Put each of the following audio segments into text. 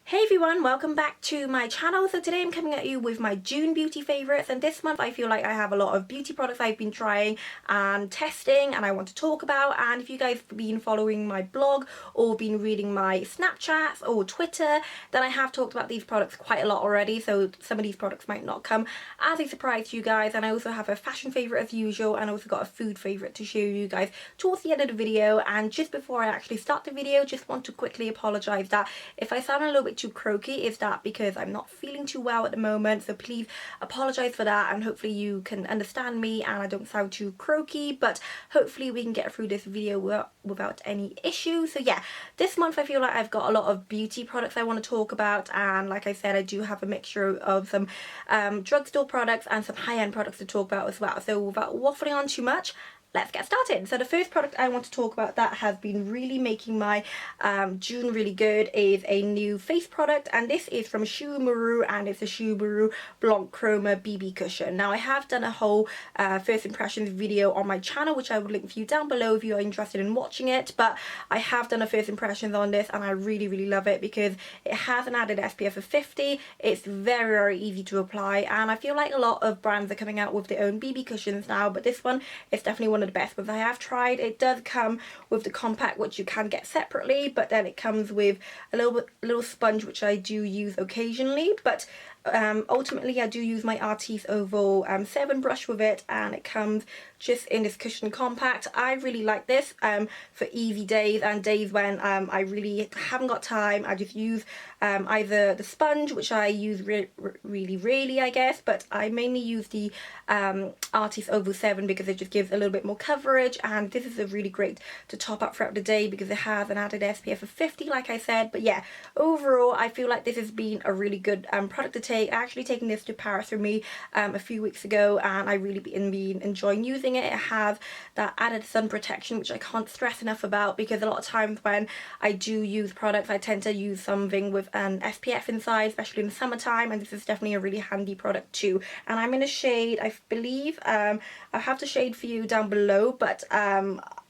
Hey everyone, welcome back to my channel. So today I'm coming at you with my June beauty favourites, and this month I feel like I have a lot of beauty products I've been trying and testing and I want to talk about. And if you guys have been following my blog or been reading my Snapchats or Twitter, then I have talked about these products quite a lot already, so some of these products might not come as a surprise to you guys. And I also have a fashion favourite as usual, and I also got a food favourite to show you guys towards the end of the video. And just before I actually start the video, just want to quickly apologise that if I sound a little bit too croaky, is that because I'm not feeling too well at the moment, so please apologise for that, and hopefully you can understand me and I don't sound too croaky, but hopefully we can get through this video without any issues. So yeah, this month I feel like I've got a lot of beauty products I want to talk about, and like I said, I do have a mixture of some drugstore products and some high-end products to talk about as well. So without waffling on too much, let's get started. So the first product I want to talk about that has been really making my June really good is a new face product, and this is from Uemura, and it's a Schumer Blanc Chroma BB Cushion. Now I have done a whole first impressions video on my channel, which I will link for you down below if you are interested in watching it, but I have done a first impressions on this and I really love it because it has an added SPF of 50. It's very easy to apply, and I feel like a lot of brands are coming out with their own BB cushions now, but this one is definitely one of the best ones I have tried. It does come with the compact, which you can get separately, but then it comes with a little sponge, which I do use occasionally, but ultimately I do use my Artis Oval 7 brush with it, and it comes just in this cushion compact. I really like this for easy days and days when I really haven't got time. I just use either the sponge, which I use really rarely I guess, but I mainly use the Artis Oval 7 because it just gives a little bit more coverage, and this is a really great to top up throughout the day because it has an added SPF of 50 like I said. But yeah, overall I feel like this has been a really good product to take. I actually taken this to Paris with me a few weeks ago, and I really been enjoying using it. It has that added sun protection, which I can't stress enough about, because a lot of times when I do use products I tend to use something with an SPF inside, especially in the summertime, and this is definitely a really handy product too. And I'm in a shade, I believe I'll have the shade for you down below, but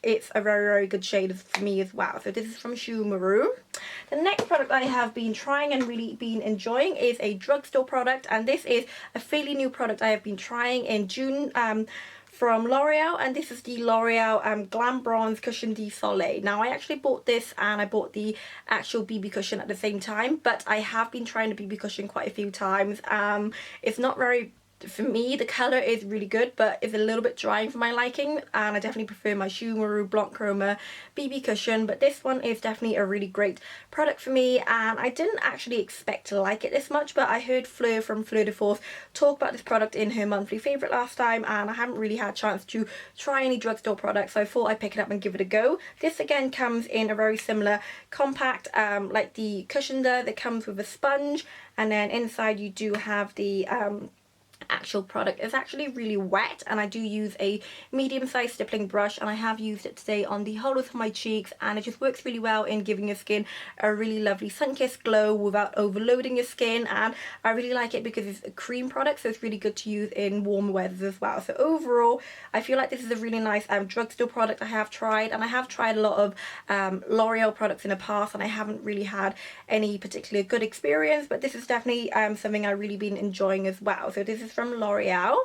it's a very good shade for me as well. So this is from Uemura. The next product I have been trying and really been enjoying is a drugstore product, and this is a fairly new product I have been trying in June from L'Oreal, and this is the L'Oreal Glam Bronze Cushion de Soleil. Now I actually bought this and I bought the actual BB cushion at the same time, but I have been trying the BB cushion quite a few times. It's not very, for me the colour is really good, but it's a little bit dry for my liking, and I definitely prefer my Uemura Blanc Chroma BB cushion. But this one is definitely a really great product for me, and I didn't actually expect to like it this much, but I heard Fleur from Fleur de Force talk about this product in her monthly favourite last time, and I haven't really had a chance to try any drugstore products, so I thought I'd pick it up and give it a go. This again comes in a very similar compact like the cushion does. It comes with a sponge, and then inside you do have the actual product. Is actually really wet, and I do use a medium-sized stippling brush, and I have used it today on the hollows of my cheeks, and it just works really well in giving your skin a really lovely sun-kissed glow without overloading your skin. And I really like it because it's a cream product, so it's really good to use in warm weathers as well. So overall I feel like this is a really nice drugstore product I have tried, and I have tried a lot of L'Oreal products in the past and I haven't really had any particularly good experience, but this is definitely something I've really been enjoying as well. So this is from L'Oreal.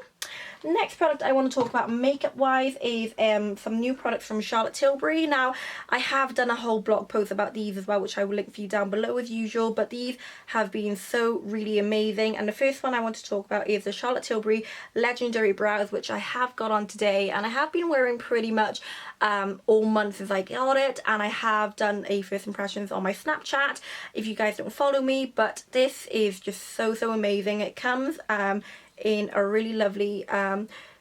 Next product I want to talk about makeup wise is some new products from Charlotte Tilbury. Now I have done a whole blog post about these as well, which I will link for you down below as usual, but these have been so really amazing. And the first one I want to talk about is the Charlotte Tilbury Legendary Brows, which I have got on today, and I have been wearing pretty much all month since I got it, and I have done a first impressions on my Snapchat if you guys don't follow me. But this is just so amazing. It comes in a really lovely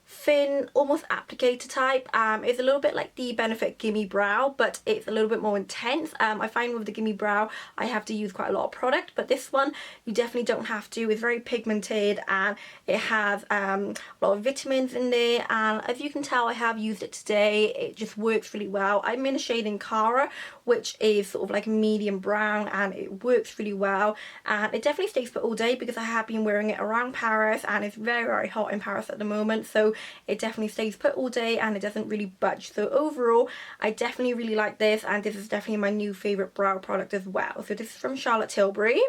thin, almost applicator type. It's a little bit like the Benefit Gimme Brow, but it's a little bit more intense. I find with the Gimme Brow I have to use quite a lot of product, but this one you definitely don't have to. It's very pigmented, and it has a lot of vitamins in there, and as you can tell I have used it today. It just works really well. I'm in a shade in Cara, which is sort of like a medium brown, and it works really well, and it definitely stays put all day because I have been wearing it around Paris, and it's very hot in Paris at the moment, so it definitely stays put all day and it doesn't really budge. So overall, I definitely really like this, and this is definitely my new favourite brow product as well. So this is from Charlotte Tilbury.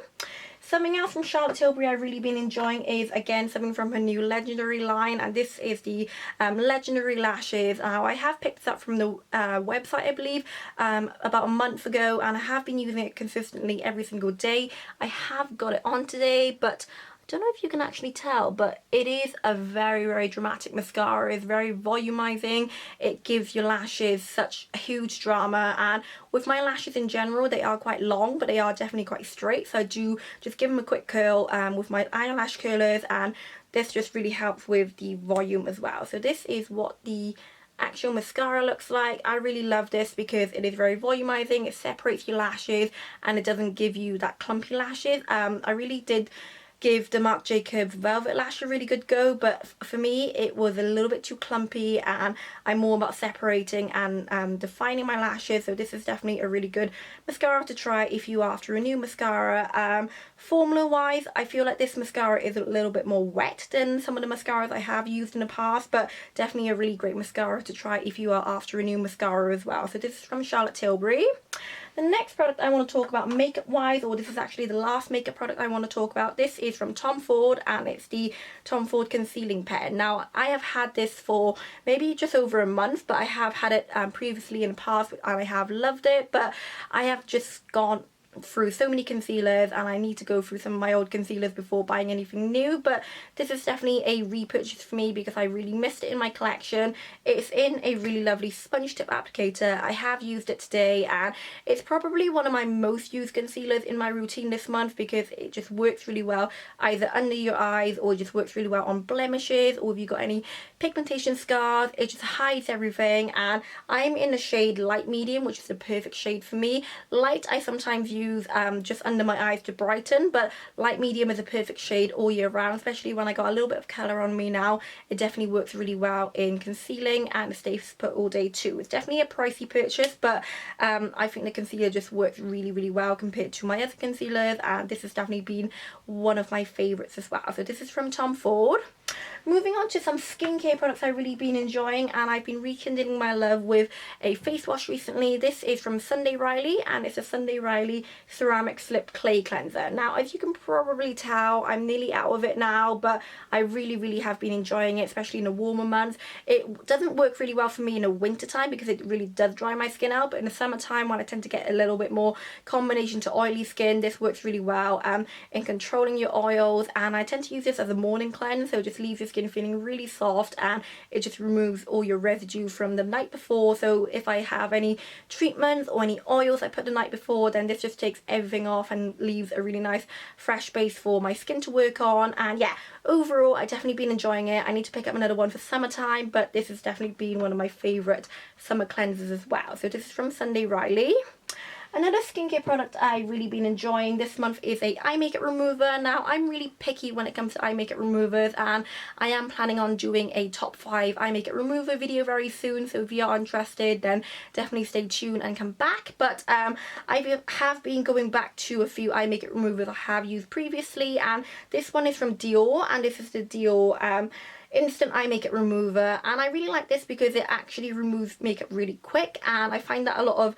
Something else from Charlotte Tilbury I've really been enjoying is, again, something from her new Legendary line, and this is the Legendary Lashes. Now, I have picked this up from the website, I believe, about a month ago, and I have been using it consistently every single day. I have got it on today, but I don't know if you can actually tell, but it is a very, very dramatic mascara. It's very volumizing. It gives your lashes such a huge drama, and with my lashes in general, they are quite long, but they are definitely quite straight, so I do just give them a quick curl with my eyelash curlers, and this just really helps with the volume as well. So this is what the actual mascara looks like. I really love this because it is very volumizing, it separates your lashes, and it doesn't give you that clumpy lashes. I really did give the Marc Jacobs Velvet Lash a really good go, but for me it was a little bit too clumpy, and I'm more about separating and defining my lashes. So this is definitely a really good mascara to try if you are after a new mascara. Formula wise, I feel like this mascara is a little bit more wet than some of the mascaras I have used in the past, but definitely a really great mascara to try if you are after a new mascara as well. So this is from Charlotte Tilbury. The next product I want to talk about makeup wise, or this is actually the last makeup product I want to talk about, this is from Tom Ford, and it's the Tom Ford Concealing Pen. Now, I have had this for maybe just over a month, but I have had it previously in the past, and I have loved it, but I have just gone through so many concealers, and I need to go through some of my old concealers before buying anything new. But this is definitely a repurchase for me because I really missed it in my collection. It's in a really lovely sponge tip applicator. I have used it today, and it's probably one of my most used concealers in my routine this month because it just works really well either under your eyes, or just works really well on blemishes, or if you've got any pigmentation scars. It just hides everything, and I'm in the shade light medium, which is the perfect shade for me. Light I sometimes use just under my eyes to brighten, but light medium is a perfect shade all year round, especially when I got a little bit of colour on me now. It definitely works really well in concealing, and it stays put all day too. It's definitely a pricey purchase, but I think the concealer just works really, really well compared to my other concealers, and this has definitely been one of my favourites as well. So this is from Tom Ford. Moving on to some skincare products I've really been enjoying, and I've been rekindling my love with a face wash recently. This is from Sunday Riley, and it's a Sunday Riley Ceramic Slip Clay Cleanser. Now, as you can probably tell, I'm nearly out of it now, but I really, really have been enjoying it, especially in the warmer months. It doesn't work really well for me in the winter time because it really does dry my skin out, but in the summertime, when I tend to get a little bit more combination to oily skin, this works really well in controlling your oils. And I tend to use this as a morning cleanse, so just leaves your skin feeling really soft, and it just removes all your residue from the night before. So if I have any treatments or any oils I put the night before, then this just takes everything off and leaves a really nice fresh base for my skin to work on. And yeah, overall I've definitely been enjoying it. I need to pick up another one for summertime, but this has definitely been one of my favourite summer cleansers as well. So this is from Sunday Riley. Another skincare product I've really been enjoying this month is a eye makeup remover. Now, I'm really picky when it comes to eye makeup removers, and I am planning on doing a top 5 eye makeup remover video very soon, so if you are interested, then definitely stay tuned and come back. But I have been going back to a few eye makeup removers I have used previously, and this one is from Dior, and this is the Dior instant eye makeup remover, and I really like this because it actually removes makeup really quick. And I find that a lot of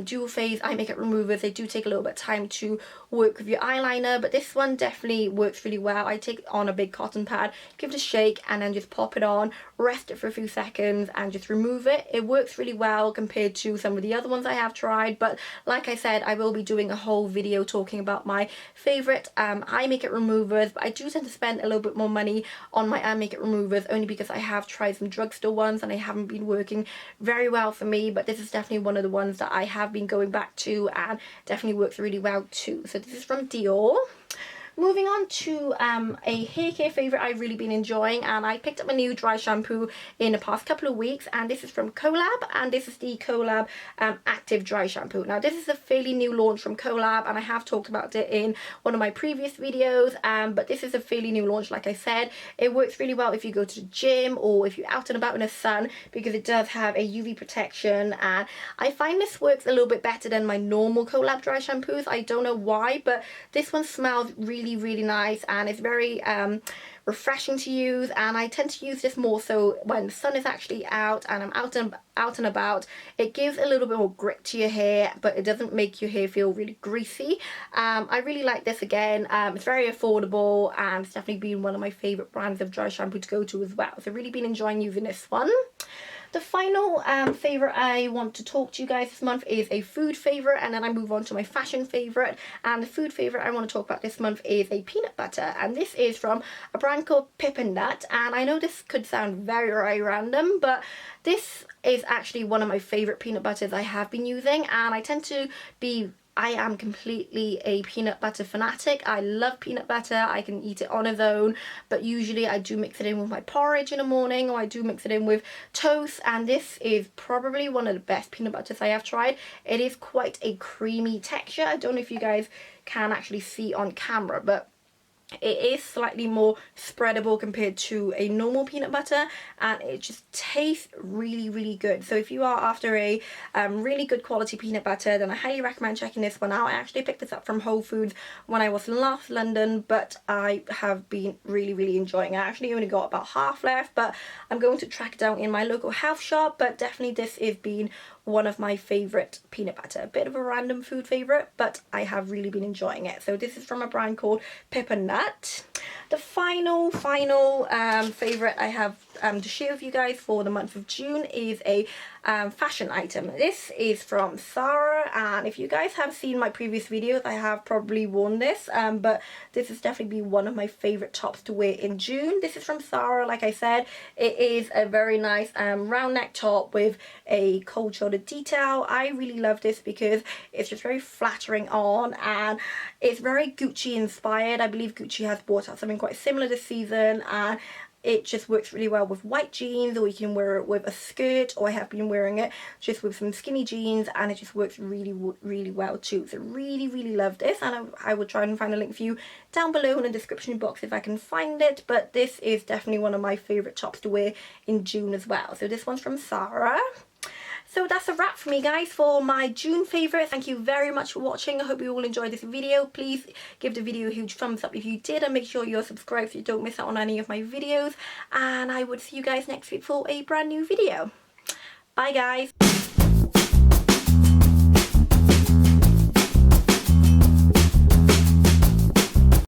dual phase eye makeup removers, they do take a little bit of time to work with your eyeliner, but this one definitely works really well. I take it on a big cotton pad, give it a shake, and then just pop it on, rest it for a few seconds, and just remove it. It works really well compared to some of the other ones I have tried, but like I said, I will be doing a whole video talking about my favourite eye makeup removers. But I do tend to spend a little bit more money on my eye makeup removers, only because I have tried some drugstore ones and they haven't been working very well for me, but this is definitely one of the ones that I have been going back to and definitely works really well too. So this is from Dior. Moving on to a hair care favourite I've really been enjoying, and I picked up a new dry shampoo in the past couple of weeks, and this is from Lab, and this is the Lab Active Dry Shampoo. Now, this is a fairly new launch from Lab, and I have talked about it in one of my previous videos, but this is a fairly new launch. Like I said, it works really well if you go to the gym or if you're out and about in the sun, because it does have a UV protection, and I find this works a little bit better than my normal Lab dry shampoos. I don't know why, but this one smells really really nice, and it's very refreshing to use, and I tend to use this more so when the sun is actually out and I'm out and about. It gives a little bit more grip to your hair, but it doesn't make your hair feel really greasy. I really like this again. It's very affordable, and it's definitely been one of my favourite brands of dry shampoo to go to as well. So I've really been enjoying using this one. The final favourite I want to talk to you guys this month is a food favourite, and then I move on to my fashion favourite. And the food favourite I want to talk about this month is a peanut butter, and this is from a brand called Nut. And I know this could sound very random, but this is actually one of my favourite peanut butters I have been using, and I am completely a peanut butter fanatic. I love peanut butter. I can eat it on its own, but usually I do mix it in with my porridge in the morning, or I do mix it in with toast, and this is probably one of the best peanut butters I have tried. It is quite a creamy texture. I don't know if you guys can actually see on camera, but it is slightly more spreadable compared to a normal peanut butter, and it just tastes really good. So if you are after a really good quality peanut butter, then I highly recommend checking this one out. I actually picked this up from Whole Foods when I was in last London, but I have been really enjoying it. I actually only got about half left, but I'm going to track it down in my local health shop. But definitely this has been one of my favourite peanut butter. A bit of a random food favourite, but I have really been enjoying it. So this is from a brand called Nut. The final favourite I have to share with you guys for the month of June is a fashion item. This is from Zara, and if you guys have seen my previous videos, I have probably worn this, but this has definitely been one of my favourite tops to wear in June. This is from Zara, like I said. It is a very nice round neck top with a cold shoulder detail. I really love this because it's just very flattering on, and it's very Gucci inspired. I believe Gucci has brought out something quite similar this season, and it just works really well with white jeans, or you can wear it with a skirt, or I have been wearing it just with some skinny jeans, and it just works really well too. So really love this, and I will try and find a link for you down below in the description box if I can find it. But this is definitely one of my favourite tops to wear in June as well. So this one's from Zara. So that's a wrap for me, guys, for my June favourites. Thank you very much for watching. I hope you all enjoyed this video. Please give the video a huge thumbs up if you did, and make sure you're subscribed so you don't miss out on any of my videos. And I would see you guys next week for a brand new video. Bye, guys.